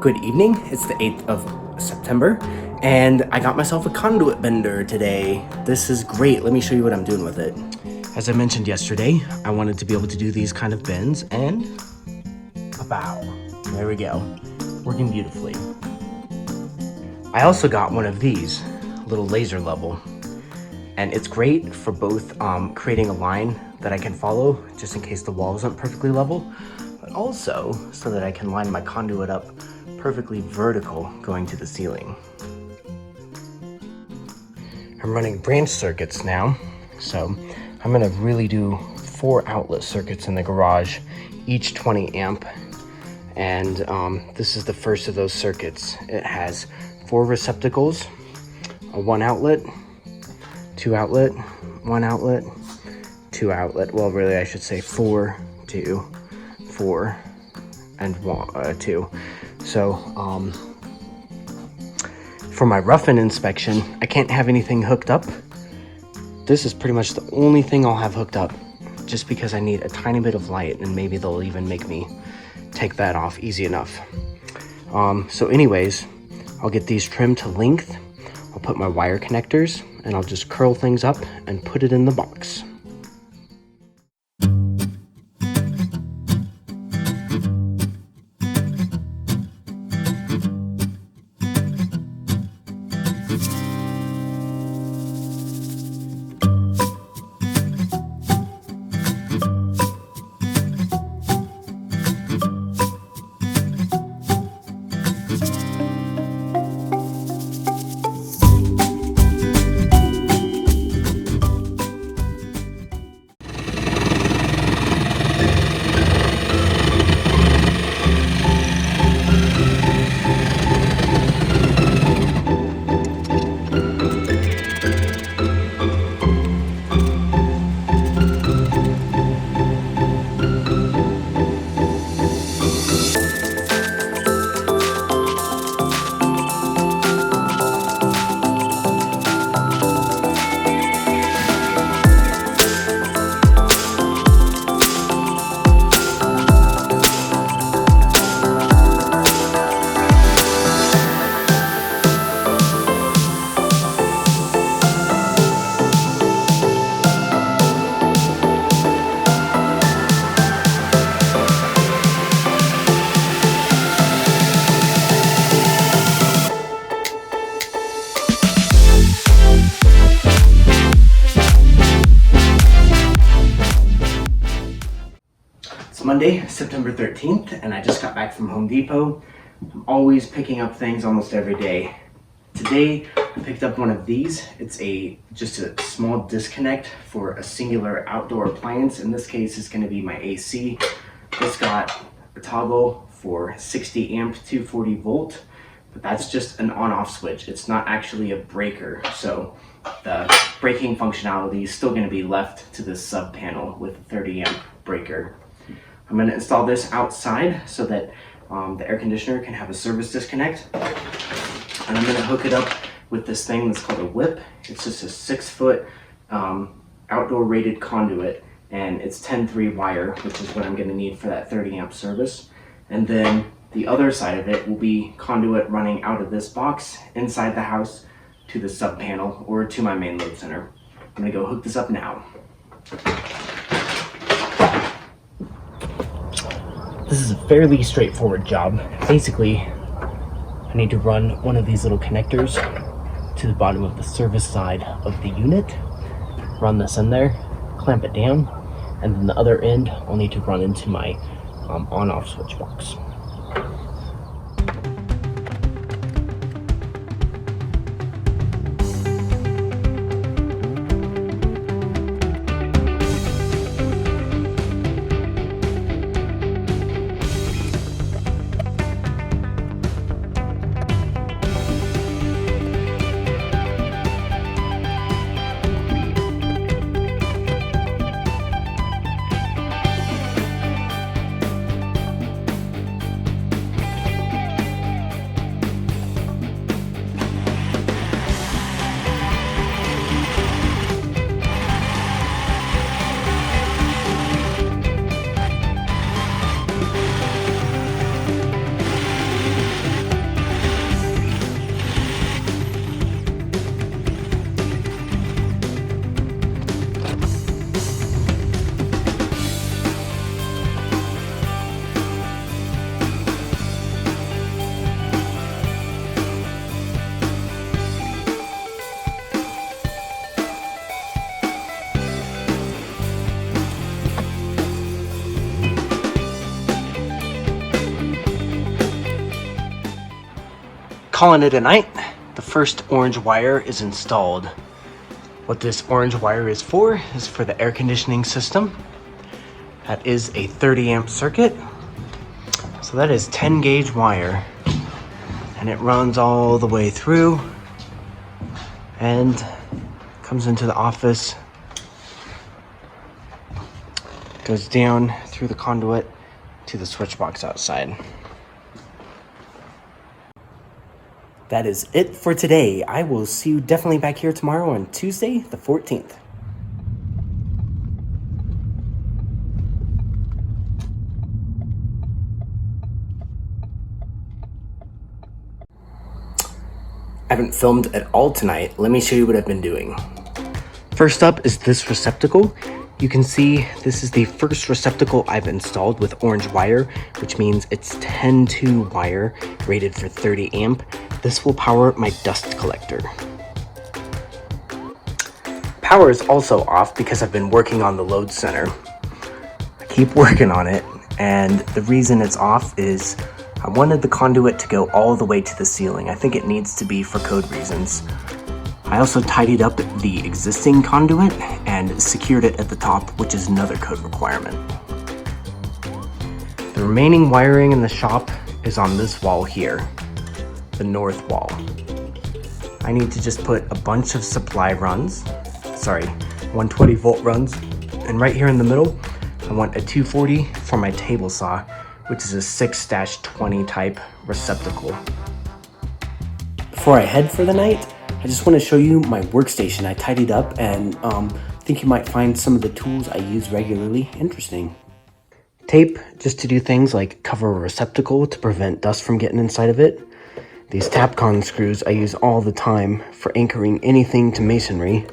Good evening. It's the 8th of September, and I got myself a conduit bender today. This is great. Let me show you what I'm doing with it. As I mentioned yesterday, I wanted to be able to do these kind of bends, and pow, there we go. Working beautifully. I also got one of these, little laser level, and it's great for both creating a line that I can follow just in case the wall isn't perfectly level, but also so that I can line my conduit up perfectly vertical going to the ceiling. I'm running branch circuits now, so I'm gonna really do 4 outlet circuits in the garage, each 20 amp. And this is the first of those circuits. It has 4 receptacles, a 1 outlet, 2 outlet, 1 outlet, 2 outlet. Well, really, I should say 4, 2, 4, and 1, 2. So for my rough-in inspection, I can't have anything hooked up. This is pretty much the only thing I'll have hooked up, just because I need a tiny bit of light, and maybe they'll even make me take that off easy enough. So anyways, I'll get these trimmed to length. I'll put my wire connectors, and I'll just curl things up and put it in the box. It's Monday, September 13th, and I just got back from Home Depot. I'm always picking up things almost every day. Today, I picked up one of these. It's just a small disconnect for a singular outdoor appliance. In this case, it's gonna be my AC. It's got a toggle for 60 amp, 240 volt, but that's just an on-off switch. It's not actually a breaker, so the braking functionality is still gonna be left to this sub panel with a 30 amp breaker. I'm going to install this outside so that the air conditioner can have a service disconnect. And I'm going to hook it up with this thing that's called a whip. It's just a 6-foot outdoor rated conduit, and it's 10-3 wire, which is what I'm going to need for that 30 amp service. And then the other side of it will be conduit running out of this box inside the house to the sub panel or to my main load center. I'm going to go hook this up now. This is a fairly straightforward job. Basically, I need to run one of these little connectors to the bottom of the service side of the unit, run this in there, clamp it down, and then the other end I'll need to run into my on-off switch box. calling it a night. The first orange wire is installed. What this orange wire is for the air conditioning system. That is a 30 amp circuit. So that is 10 gauge wire. And it runs all the way through and comes into the office, goes down through the conduit to the switch box outside. That is it for today. I will see you definitely back here tomorrow on Tuesday, the 14th. I haven't filmed at all tonight. Let me show you what I've been doing. First up is this receptacle. You can see this is the first receptacle I've installed with orange wire, which means it's 10-2 wire rated for 30 amp. This will power my dust collector. Power is also off because I've been working on the load center. I keep working on it, and the reason it's off is I wanted the conduit to go all the way to the ceiling. I think it needs to be for code reasons. I also tidied up the existing conduit and secured it at the top, which is another code requirement. The remaining wiring in the shop is on this wall here, the north wall. I need to just put a bunch of supply runs, 120 volt runs, and right here in the middle, I want a 240 for my table saw, which is a 6-20 type receptacle. Before I head for the night, I just want to show you my workstation. I tidied up and I think you might find some of the tools I use regularly interesting. Tape, just to do things like cover a receptacle to prevent dust from getting inside of it. These Tapcon screws I use all the time for anchoring anything to masonry.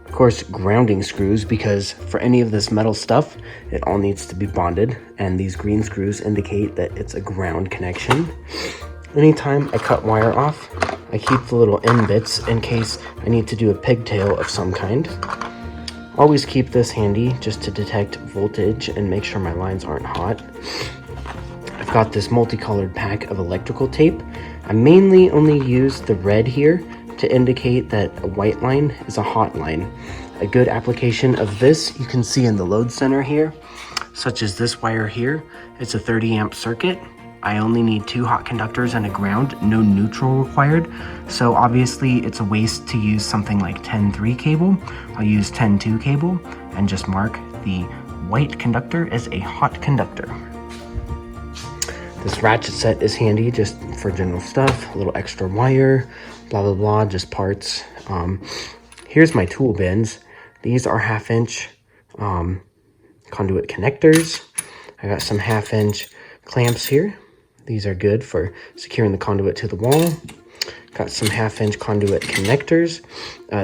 Of course, grounding screws, because for any of this metal stuff, it all needs to be bonded, and these green screws indicate that it's a ground connection. Anytime I cut wire off, I keep the little end bits in case I need to do a pigtail of some kind. Always keep this handy just to detect voltage and make sure my lines aren't hot. I've got this multicolored pack of electrical tape. I mainly only use the red here to indicate that a white line is a hot line. A good application of this you can see in the load center here, such as this wire here. It's a 30 amp circuit. I only need 2 hot conductors and a ground, no neutral required. So obviously it's a waste to use something like 10-3 cable. I'll use 10-2 cable and just mark the white conductor as a hot conductor. This ratchet set is handy just for general stuff, a little extra wire, blah, blah, blah, just parts. Here's my tool bins. These are 1/2-inch conduit connectors. I got some 1/2-inch clamps here. These are good for securing the conduit to the wall. Got some 1/2-inch conduit connectors.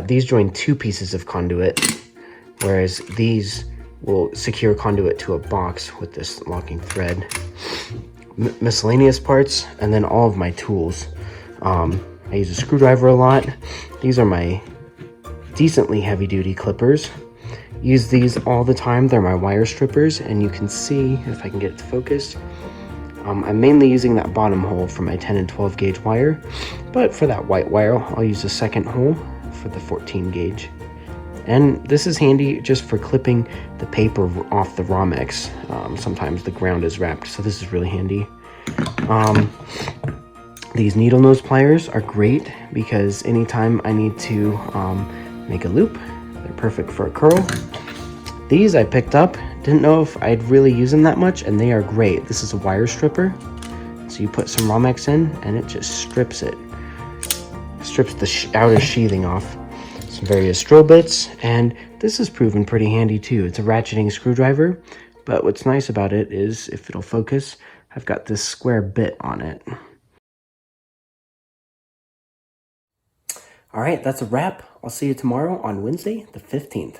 These join 2 pieces of conduit, whereas these will secure conduit to a box with this locking thread. Miscellaneous parts, and then all of my tools. I use a screwdriver a lot. These are my decently heavy-duty clippers. Use these all the time. They're my wire strippers, and you can see, if I can get it to focus, I'm mainly using that bottom hole for my 10 and 12 gauge wire, but for that white wire, I'll use a second hole for the 14 gauge. And this is handy just for clipping the paper off the Romex. Sometimes the ground is wrapped, so this is really handy. These needle nose pliers are great because anytime I need to make a loop, they're perfect for a curl. These I picked up, didn't know if I'd really use them that much, and they are great. This is a wire stripper, so you put some Romex in and it just strips it. Strips the outer sheathing off. Some various drill bits, and this has proven pretty handy too. It's a ratcheting screwdriver, but what's nice about it is, if it'll focus, I've got this square bit on it. All right, that's a wrap. I'll see you tomorrow on Wednesday, the 15th.